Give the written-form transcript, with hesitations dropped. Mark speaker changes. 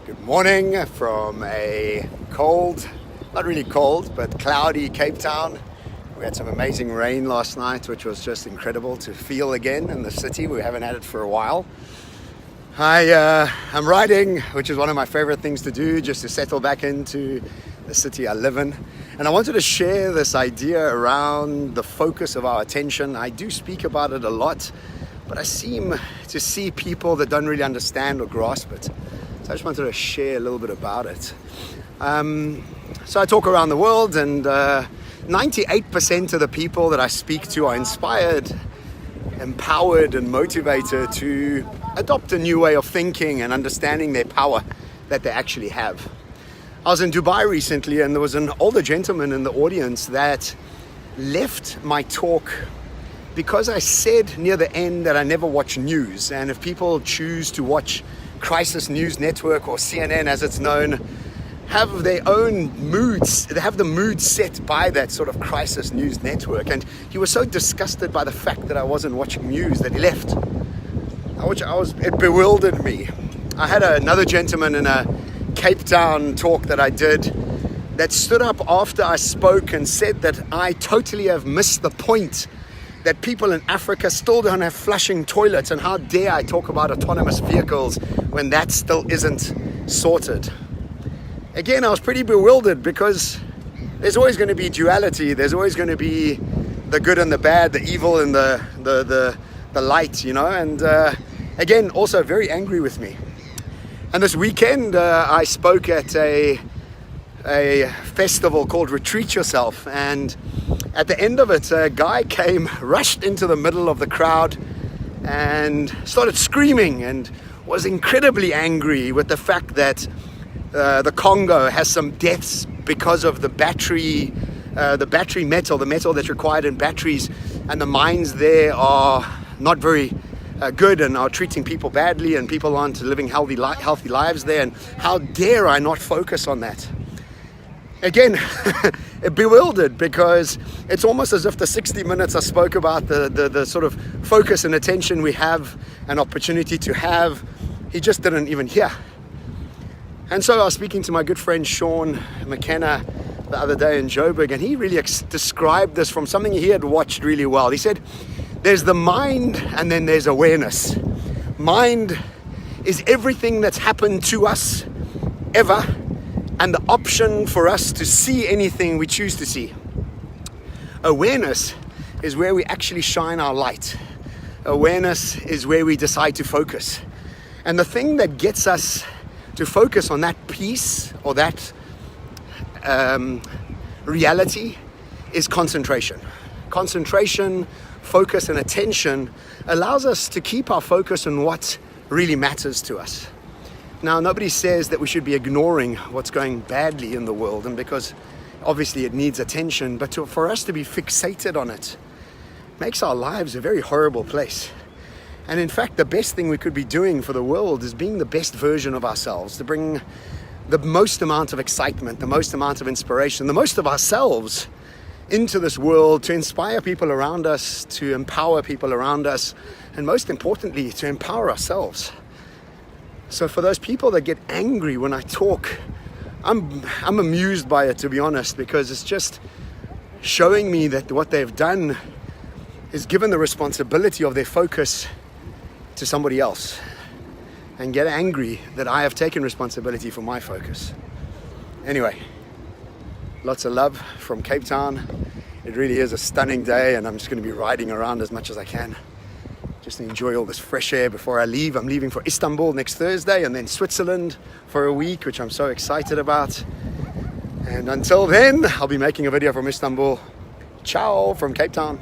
Speaker 1: Good morning from a cold, not really cold, but cloudy Cape Town. We had some amazing rain last night, which was just incredible to feel again in the city. We haven't had it for a while. I'm riding, which is one of my favorite things to do, just to settle back into the city I live in. And I wanted to share this idea around the focus of our attention. I do speak about it a lot, but I seem to see people that don't really understand or grasp it. So I just wanted to share a little bit about it. So I talk around the world, and 98% of the people that I speak to are inspired, empowered, and motivated to adopt a new way of thinking and understanding their power that they actually have. I was in Dubai recently, and there was an older gentleman in the audience that left my talk because I said near the end that I never watch news, and if people choose to watch Crisis News Network, or CNN as it's known, have their own moods. They have the mood set by that sort of Crisis News Network. And he was so disgusted by the fact that I wasn't watching news that he left. It bewildered me. I had another gentleman in a Cape Town talk that I did that stood up after I spoke and said that I totally have missed the point, that people in Africa still don't have flushing toilets, and how dare I talk about autonomous vehicles when that still isn't sorted. Again, I was pretty bewildered because there's always going to be duality. There's always going to be the good and the bad, the evil and the light, and again, also very angry with me. And this weekend, I spoke at a festival called Retreat Yourself, and at the end of it, a guy rushed into the middle of the crowd and started screaming and was incredibly angry with the fact that the Congo has some deaths because of the battery metal, the metal that's required in batteries, and the mines there are not very good and are treating people badly, and people aren't living healthy lives there, and how dare I not focus on that. Again, bewildered, because it's almost as if the 60 minutes I spoke about, the sort of focus and attention we have, an opportunity to have, he just didn't even hear. And so I was speaking to my good friend Sean McKenna the other day in Joburg, and he really described this from something he had watched really well. He said, there's the mind and then there's awareness. Mind is everything that's happened to us ever, and the option for us to see anything we choose to see. Awareness is where we actually shine our light. Awareness is where we decide to focus. And the thing that gets us to focus on that piece or that reality is concentration. Concentration, focus, and attention allows us to keep our focus on what really matters to us. Now, nobody says that we should be ignoring what's going badly in the world, and because obviously it needs attention, but for us to be fixated on it makes our lives a very horrible place. And in fact, the best thing we could be doing for the world is being the best version of ourselves, to bring the most amount of excitement, the most amount of inspiration, the most of ourselves into this world, to inspire people around us, to empower people around us, and most importantly, to empower ourselves. So for those people that get angry when I talk, I'm amused by it, to be honest, because it's just showing me that what they've done is given the responsibility of their focus to somebody else, and get angry that I have taken responsibility for my focus. Anyway, lots of love from Cape Town. It really is a stunning day, and I'm just going to be riding around as much as I can, just to enjoy all this fresh air before I leave. I'm leaving for Istanbul next Thursday, and then Switzerland for a week, which I'm so excited about. And until then, I'll be making a video from Istanbul. Ciao from Cape Town.